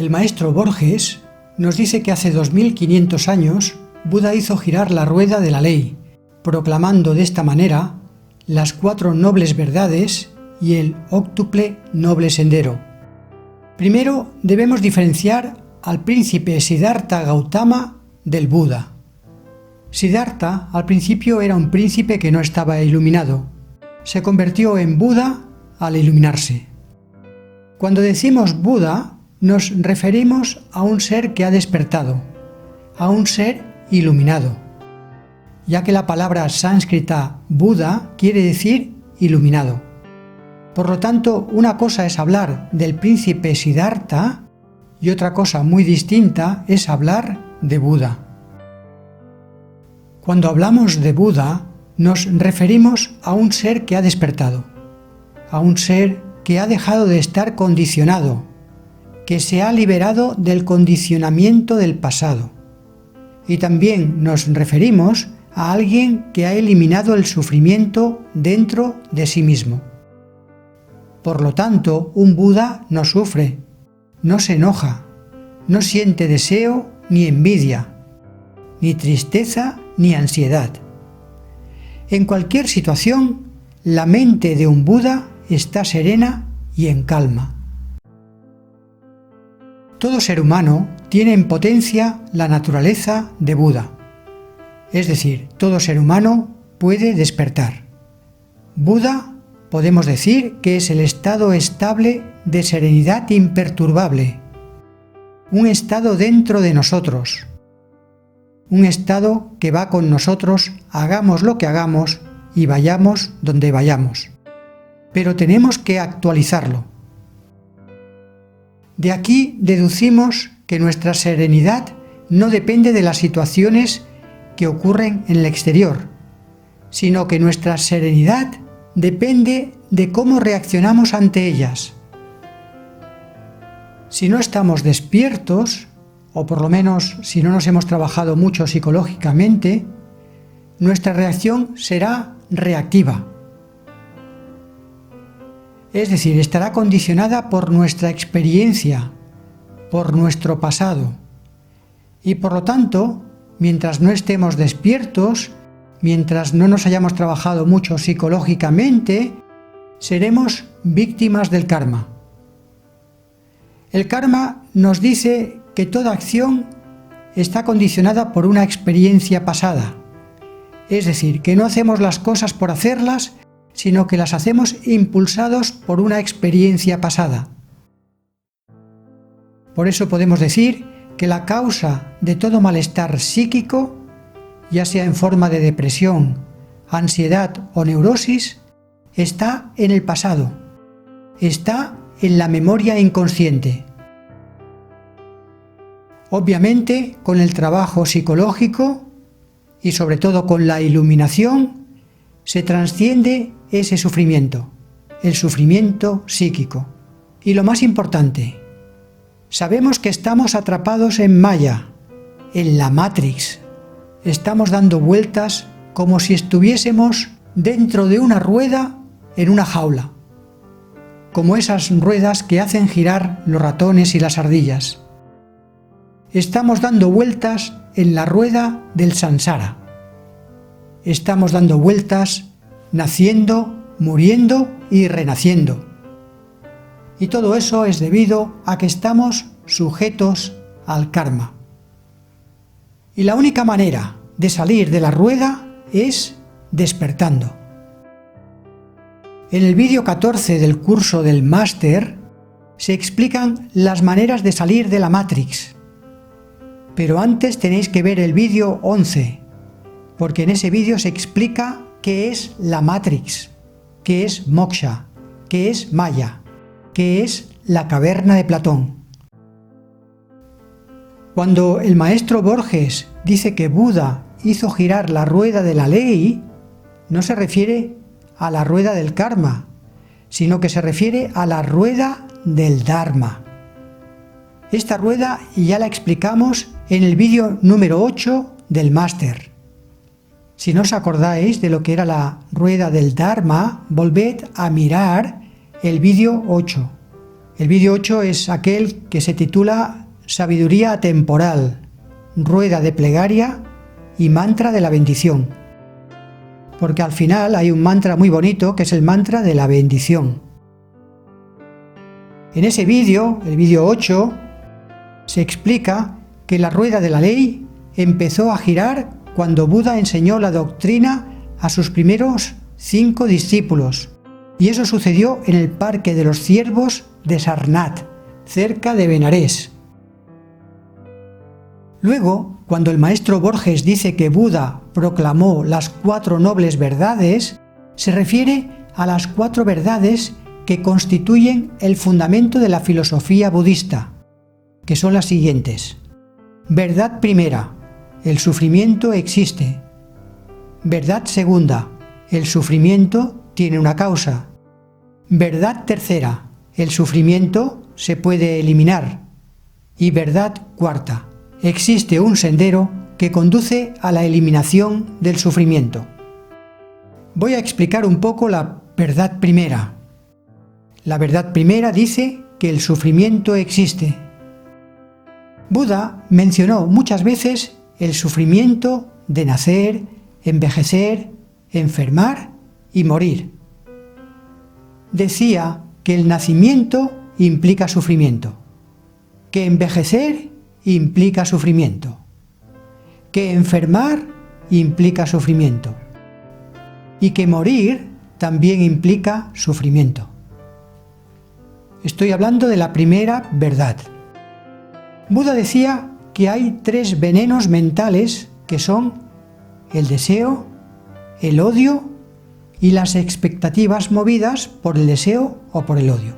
El maestro Borges nos dice que hace 2500 años Buda hizo girar la rueda de la ley, proclamando de esta manera las 4 nobles verdades y el óctuple noble sendero. Primero debemos diferenciar al príncipe Siddhartha Gautama del Buda. Siddhartha al principio era un príncipe que no estaba iluminado. Se convirtió en Buda al iluminarse. Cuando decimos Buda, nos referimos a un ser que ha despertado, a un ser iluminado, ya que la palabra sánscrita Buda quiere decir iluminado. Por lo tanto, una cosa es hablar del príncipe Siddhartha y otra cosa muy distinta es hablar de Buda. Cuando hablamos de Buda, nos referimos a un ser que ha despertado, a un ser que ha dejado de estar condicionado, que se ha liberado del condicionamiento del pasado. Y también nos referimos a alguien que ha eliminado el sufrimiento dentro de sí mismo. Por lo tanto, un Buda no sufre, no se enoja, no siente deseo ni envidia, ni tristeza ni ansiedad. En cualquier situación, la mente de un Buda está serena y en calma. Todo ser humano tiene en potencia la naturaleza de Buda. Es decir, todo ser humano puede despertar. Buda podemos decir que es el estado estable de serenidad imperturbable, un estado dentro de nosotros, un estado que va con nosotros, hagamos lo que hagamos y vayamos donde vayamos. Pero tenemos que actualizarlo. De aquí deducimos que nuestra serenidad no depende de las situaciones que ocurren en el exterior, sino que nuestra serenidad depende de cómo reaccionamos ante ellas. Si no estamos despiertos, o por lo menos si no nos hemos trabajado mucho psicológicamente, nuestra reacción será reactiva. Es decir, estará condicionada por nuestra experiencia, por nuestro pasado. Y por lo tanto, mientras no estemos despiertos, mientras no nos hayamos trabajado mucho psicológicamente, seremos víctimas del karma. El karma nos dice que toda acción está condicionada por una experiencia pasada. Es decir, que no hacemos las cosas por hacerlas, sino que las hacemos impulsados por una experiencia pasada. Por eso podemos decir que la causa de todo malestar psíquico, ya sea en forma de depresión, ansiedad o neurosis, está en el pasado, está en la memoria inconsciente. Obviamente, con el trabajo psicológico y sobre todo con la iluminación, se trasciende ese sufrimiento, el sufrimiento psíquico. Y lo más importante, sabemos que estamos atrapados en Maya, en la Matrix. Estamos dando vueltas como si estuviésemos dentro de una rueda en una jaula, como esas ruedas que hacen girar los ratones y las ardillas. Estamos dando vueltas en la rueda del samsara. Estamos dando vueltas, naciendo, muriendo y renaciendo. Y todo eso es debido a que estamos sujetos al karma. Y la única manera de salir de la rueda es despertando. En el vídeo 14 del curso del máster se explican las maneras de salir de la Matrix. Pero antes tenéis que ver el vídeo 11, porque en ese vídeo se explica qué es la Matrix, qué es Moksha, qué es Maya, qué es la caverna de Platón. Cuando el maestro Borges dice que Buda hizo girar la rueda de la ley, no se refiere a la rueda del karma, sino que se refiere a la rueda del Dharma. Esta rueda ya la explicamos en el vídeo número 8 del máster. Si no os acordáis de lo que era la rueda del Dharma, volved a mirar el vídeo 8. El vídeo 8 es aquel que se titula Sabiduría Atemporal, Rueda de Plegaria y Mantra de la Bendición. Porque al final hay un mantra muy bonito que es el mantra de la bendición. En ese vídeo, el vídeo 8, se explica que la rueda de la ley empezó a girar cuando Buda enseñó la doctrina a sus primeros 5 discípulos, y eso sucedió en el Parque de los Ciervos de Sarnath, cerca de Benarés. Luego, cuando el maestro Borges dice que Buda proclamó las 4 nobles verdades, se refiere a las 4 verdades que constituyen el fundamento de la filosofía budista, que son las siguientes. Verdad primera, el sufrimiento existe. Verdad segunda, el sufrimiento tiene una causa. Verdad tercera, el sufrimiento se puede eliminar. Y verdad cuarta, existe un sendero que conduce a la eliminación del sufrimiento. Voy a explicar un poco la verdad primera. La verdad primera dice que el sufrimiento existe. Buda mencionó muchas veces el sufrimiento de nacer, envejecer, enfermar y morir. Decía que el nacimiento implica sufrimiento, que envejecer implica sufrimiento, que enfermar implica sufrimiento y que morir también implica sufrimiento. Estoy hablando de la primera verdad. Buda decía que hay 3 venenos mentales que son el deseo, el odio y las expectativas movidas por el deseo o por el odio.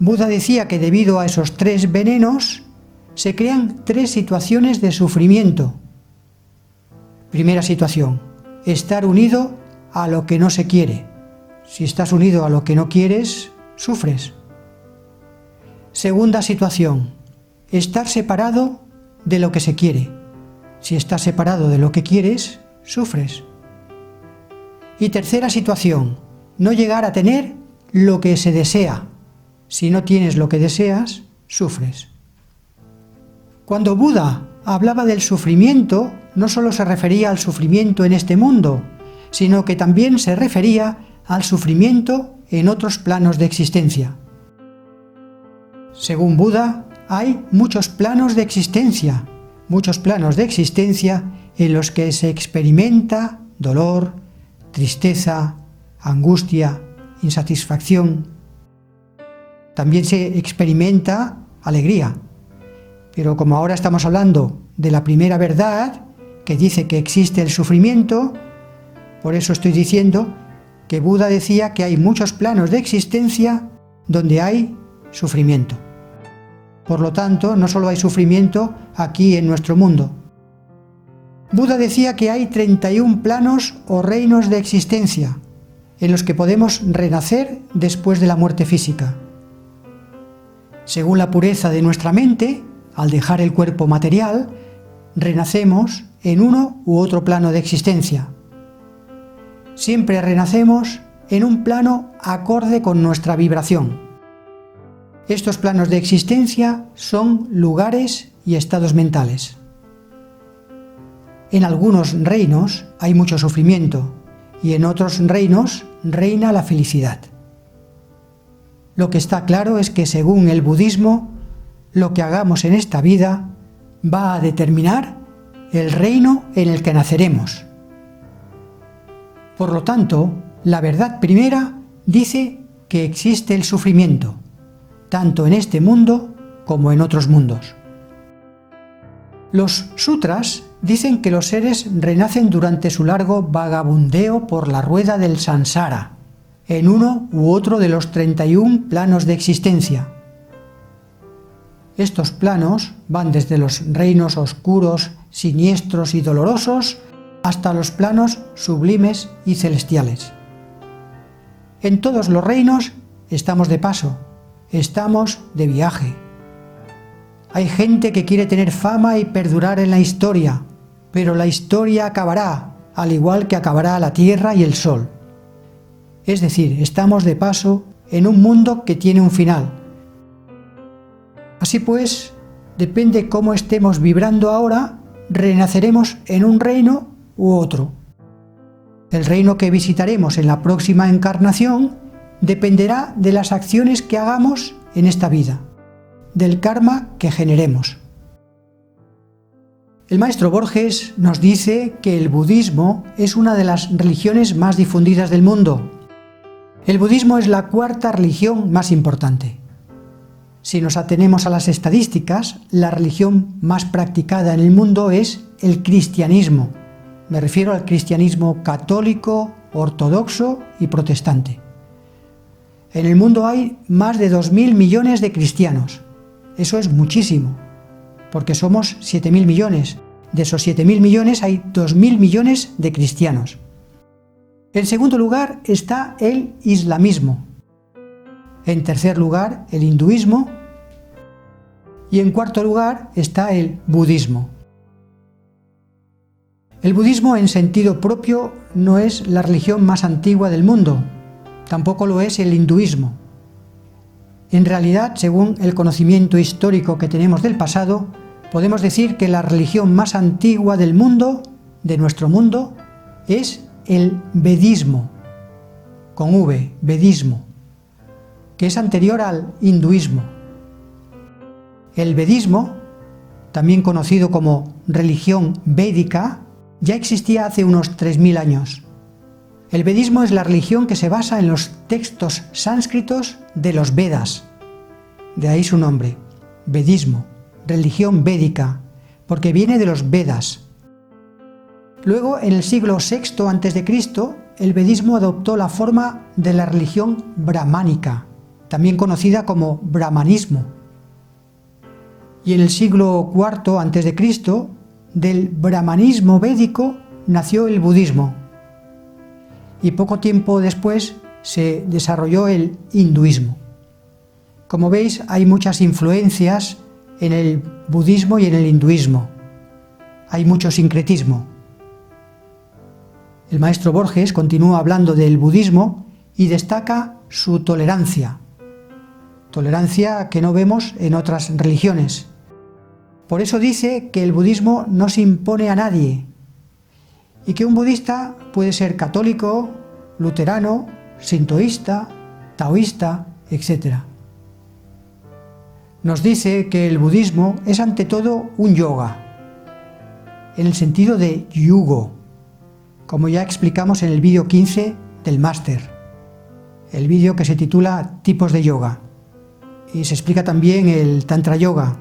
Buda decía que debido a esos 3 venenos se crean 3 situaciones de sufrimiento. Primera situación, estar unido a lo que no se quiere. Si estás unido a lo que no quieres, sufres. Segunda situación, estar separado de lo que se quiere. Si estás separado de lo que quieres, sufres. Y tercera situación, no llegar a tener lo que se desea. Si no tienes lo que deseas, sufres. Cuando Buda hablaba del sufrimiento, no solo se refería al sufrimiento en este mundo, sino que también se refería al sufrimiento en otros planos de existencia. Según Buda, hay muchos planos de existencia en los que se experimenta dolor, tristeza, angustia, insatisfacción. También se experimenta alegría. Pero como ahora estamos hablando de la primera verdad, que dice que existe el sufrimiento, por eso estoy diciendo que Buda decía que hay muchos planos de existencia donde hay sufrimiento. Por lo tanto, no solo hay sufrimiento aquí en nuestro mundo. Buda decía que hay 31 planos o reinos de existencia en los que podemos renacer después de la muerte física. Según la pureza de nuestra mente, al dejar el cuerpo material, renacemos en uno u otro plano de existencia. Siempre renacemos en un plano acorde con nuestra vibración. Estos planos de existencia son lugares y estados mentales. En algunos reinos hay mucho sufrimiento y en otros reinos reina la felicidad. Lo que está claro es que según el budismo, lo que hagamos en esta vida va a determinar el reino en el que naceremos. Por lo tanto, la verdad primera dice que existe el sufrimiento, tanto en este mundo como en otros mundos. Los sutras dicen que los seres renacen durante su largo vagabundeo por la rueda del samsara, en uno u otro de los 31 planos de existencia. Estos planos van desde los reinos oscuros, siniestros y dolorosos hasta los planos sublimes y celestiales. En todos los reinos estamos de paso, estamos de viaje. Hay gente que quiere tener fama y perdurar en la historia, pero la historia acabará, al igual que acabará la tierra y el sol. Es decir, estamos de paso en un mundo que tiene un final. Así pues, depende cómo estemos vibrando ahora, renaceremos en un reino u otro. El reino que visitaremos en la próxima encarnación dependerá de las acciones que hagamos en esta vida, del karma que generemos. El maestro Borges nos dice que el budismo es una de las religiones más difundidas del mundo. El budismo es la cuarta religión más importante. Si nos atenemos a las estadísticas, la religión más practicada en el mundo es el cristianismo. Me refiero al cristianismo católico, ortodoxo y protestante. En el mundo hay más de 2.000 millones de cristianos. Eso es muchísimo, porque somos 7.000 millones. De esos 7.000 millones hay 2.000 millones de cristianos. En segundo lugar está el islamismo. En tercer lugar, el hinduismo. Y en cuarto lugar está el budismo. El budismo en sentido propio no es la religión más antigua del mundo. Tampoco lo es el hinduismo. En realidad, según el conocimiento histórico que tenemos del pasado, podemos decir que la religión más antigua del mundo, de nuestro mundo, es el vedismo, con V, vedismo, que es anterior al hinduismo. El vedismo, también conocido como religión védica, ya existía hace unos 3.000 años. El vedismo es la religión que se basa en los textos sánscritos de los Vedas. De ahí su nombre, vedismo, religión védica, porque viene de los Vedas. Luego, en el siglo VI a.C., el vedismo adoptó la forma de la religión brahmánica, también conocida como brahmanismo. Y en el siglo IV a.C., del brahmanismo védico nació el budismo. Y poco tiempo después se desarrolló el hinduismo. Como veis, hay muchas influencias en el budismo y en el hinduismo. Hay mucho sincretismo. El maestro Borges continúa hablando del budismo y destaca su tolerancia. Tolerancia que no vemos en otras religiones. Por eso dice que el budismo no se impone a nadie y que un budista puede ser católico, luterano, sintoísta, taoísta, etc. Nos dice que el budismo es ante todo un yoga, en el sentido de yugo, como ya explicamos en el vídeo 15 del máster, el vídeo que se titula Tipos de yoga. Y se explica también el tantra yoga,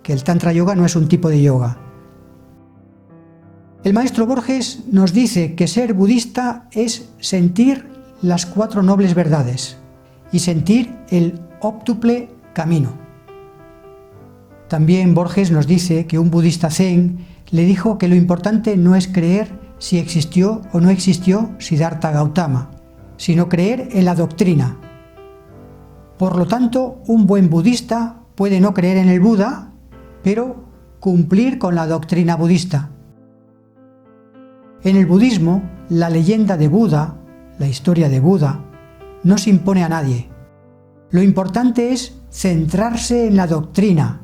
que el tantra yoga no es un tipo de yoga. El maestro Borges nos dice que ser budista es sentir las 4 nobles verdades y sentir el óptuple camino. También Borges nos dice que un budista zen le dijo que lo importante no es creer si existió o no existió Siddhartha Gautama, sino creer en la doctrina. Por lo tanto, un buen budista puede no creer en el Buda, pero cumplir con la doctrina budista. En el budismo, la leyenda de Buda, la historia de Buda, no se impone a nadie. Lo importante es centrarse en la doctrina.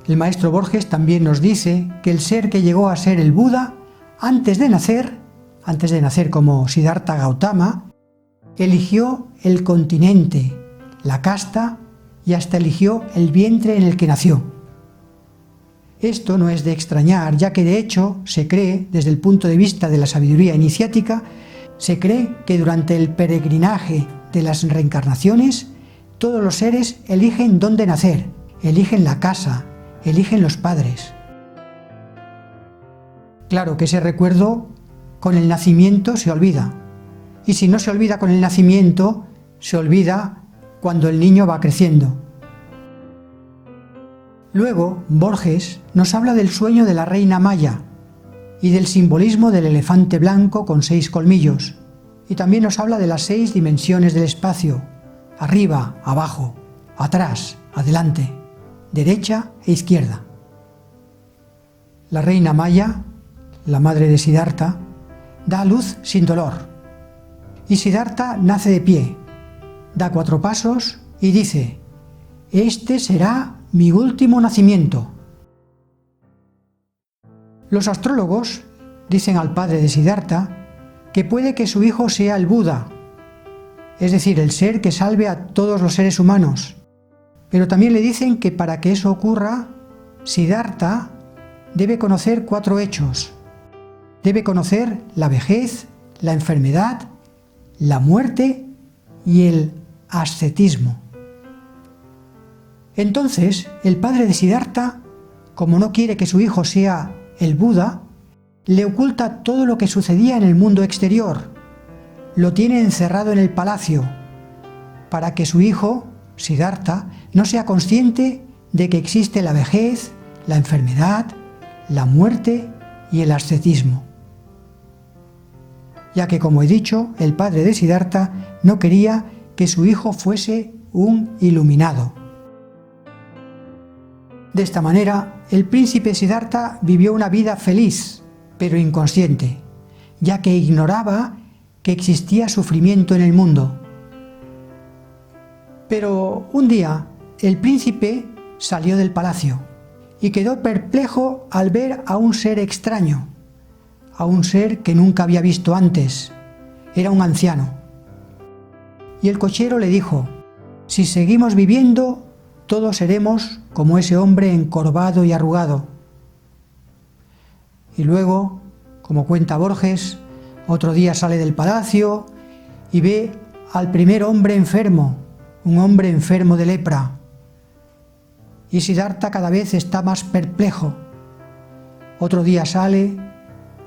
El maestro Borges también nos dice que el ser que llegó a ser el Buda, antes de nacer como Siddhartha Gautama, eligió el continente, la casta y hasta eligió el vientre en el que nació. Esto no es de extrañar, ya que de hecho se cree, desde el punto de vista de la sabiduría iniciática, se cree que durante el peregrinaje de las reencarnaciones, todos los seres eligen dónde nacer, eligen la casa, eligen los padres. Claro que ese recuerdo con el nacimiento se olvida. Y si no se olvida con el nacimiento, se olvida cuando el niño va creciendo. Luego, Borges nos habla del sueño de la reina Maya y del simbolismo del elefante blanco con 6 colmillos. Y también nos habla de las 6 dimensiones del espacio: arriba, abajo, atrás, adelante, derecha e izquierda. La reina Maya, la madre de Siddhartha, da a luz sin dolor. Y Siddhartha nace de pie, da 4 pasos y dice: «Este será mi último nacimiento». Los astrólogos dicen al padre de Siddhartha que puede que su hijo sea el Buda, es decir, el ser que salve a todos los seres humanos. Pero también le dicen que para que eso ocurra, Siddhartha debe conocer 4 hechos. Debe conocer la vejez, la enfermedad, la muerte y el ascetismo. Entonces, el padre de Siddhartha, como no quiere que su hijo sea el Buda, le oculta todo lo que sucedía en el mundo exterior. Lo tiene encerrado en el palacio, para que su hijo, Siddhartha, no sea consciente de que existe la vejez, la enfermedad, la muerte y el ascetismo. Ya que, como he dicho, el padre de Siddhartha no quería que su hijo fuese un iluminado. De esta manera, el príncipe Siddhartha vivió una vida feliz, pero inconsciente, ya que ignoraba que existía sufrimiento en el mundo. Pero un día, el príncipe salió del palacio y quedó perplejo al ver a un ser extraño, a un ser que nunca había visto antes. Era un anciano. Y el cochero le dijo: «Si seguimos viviendo, todos seremos como ese hombre encorvado y arrugado». Y luego, como cuenta Borges, otro día sale del palacio y ve al primer hombre enfermo, un hombre enfermo de lepra. Y Siddhartha cada vez está más perplejo. Otro día sale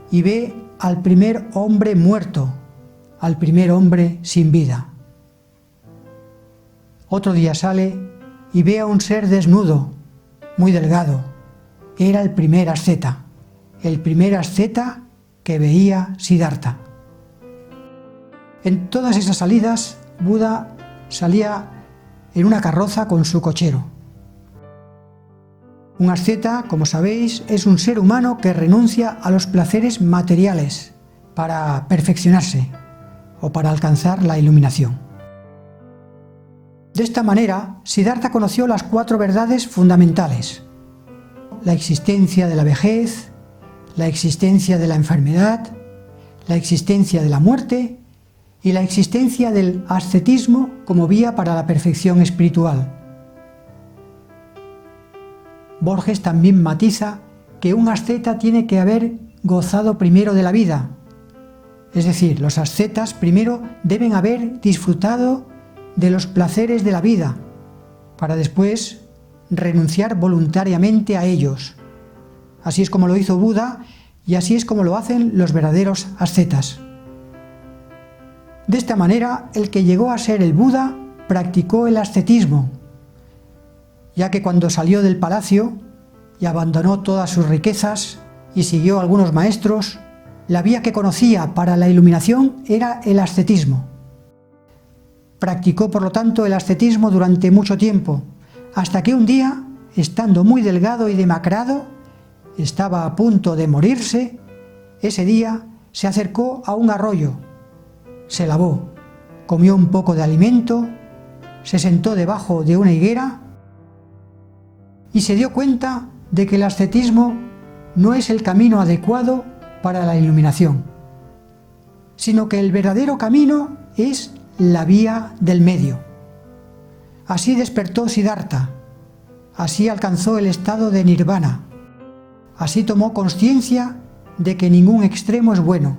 y ve al primer hombre muerto, al primer hombre sin vida. Otro día sale y ve a un ser desnudo, muy delgado. Era el primer asceta que veía Siddhartha. En todas esas salidas, Buda salía en una carroza con su cochero. Un asceta, como sabéis, es un ser humano que renuncia a los placeres materiales para perfeccionarse o para alcanzar la iluminación. De esta manera, Siddhartha conoció las 4 verdades fundamentales: la existencia de la vejez, la existencia de la enfermedad, la existencia de la muerte y la existencia del ascetismo como vía para la perfección espiritual. Borges también matiza que un asceta tiene que haber gozado primero de la vida. Es decir, los ascetas primero deben haber disfrutado de los placeres de la vida, para después renunciar voluntariamente a ellos. Así es como lo hizo Buda y así es como lo hacen los verdaderos ascetas. De esta manera, el que llegó a ser el Buda practicó el ascetismo, ya que cuando salió del palacio y abandonó todas sus riquezas y siguió a algunos maestros, la vía que conocía para la iluminación era el ascetismo. Practicó, por lo tanto, el ascetismo durante mucho tiempo, hasta que un día, estando muy delgado y demacrado, estaba a punto de morirse. Ese día se acercó a un arroyo, se lavó, comió un poco de alimento, se sentó debajo de una higuera y se dio cuenta de que el ascetismo no es el camino adecuado para la iluminación, sino que el verdadero camino es la vía del medio. Así despertó Siddhartha, así alcanzó el estado de nirvana, así tomó conciencia de que ningún extremo es bueno,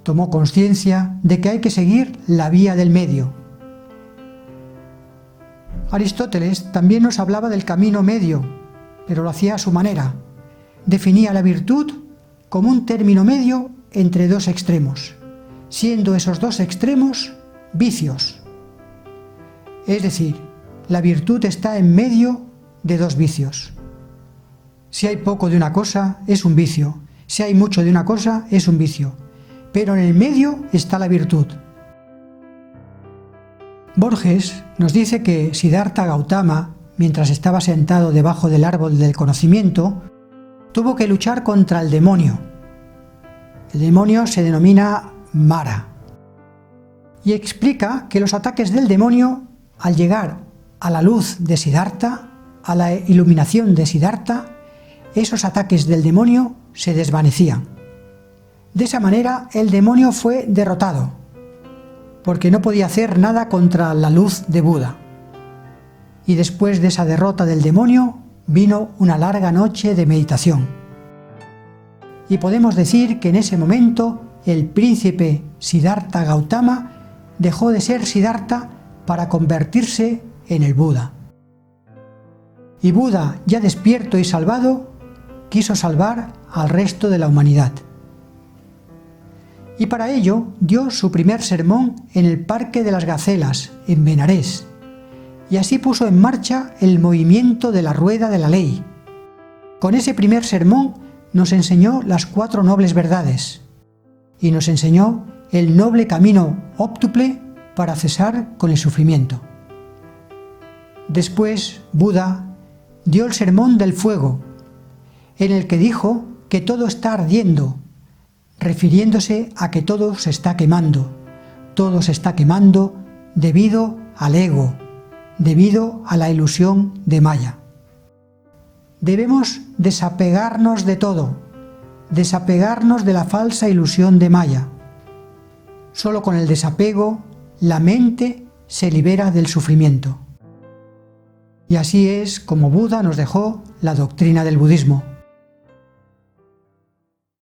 tomó conciencia de que hay que seguir la vía del medio. Aristóteles también nos hablaba del camino medio, pero lo hacía a su manera. Definía la virtud como un término medio entre 2 extremos, siendo esos 2 extremos vicios. Es decir, la virtud está en medio de 2 vicios. Si hay poco de una cosa, es un vicio. Si hay mucho de una cosa, es un vicio. Pero en el medio está la virtud. Borges nos dice que Siddhartha Gautama, mientras estaba sentado debajo del árbol del conocimiento, tuvo que luchar contra el demonio. El demonio se denomina Mara. y explica que los ataques del demonio, al llegar a la luz de Siddhartha, a la iluminación de Siddhartha, esos ataques del demonio se desvanecían. De esa manera el demonio fue derrotado, porque no podía hacer nada contra la luz de Buda. Y después de esa derrota del demonio vino una larga noche de meditación. Y podemos decir que en ese momento el príncipe Siddhartha Gautama dejó de ser Siddhartha para convertirse en el Buda. Y Buda, ya despierto y salvado, quiso salvar al resto de la humanidad. Y para ello dio su primer sermón en el Parque de las Gacelas, en Benarés, y así puso en marcha el movimiento de la rueda de la ley. Con ese primer sermón nos enseñó las 4 nobles verdades, y nos enseñó el noble camino óptuple para cesar con el sufrimiento. Después, Buda dio el sermón del fuego, en el que dijo que todo está ardiendo, refiriéndose a que todo se está quemando debido al ego, debido a la ilusión de Maya. Debemos desapegarnos de todo, desapegarnos de la falsa ilusión de Maya. Solo con el desapego, la mente se libera del sufrimiento. Y así es como Buda nos dejó la doctrina del budismo.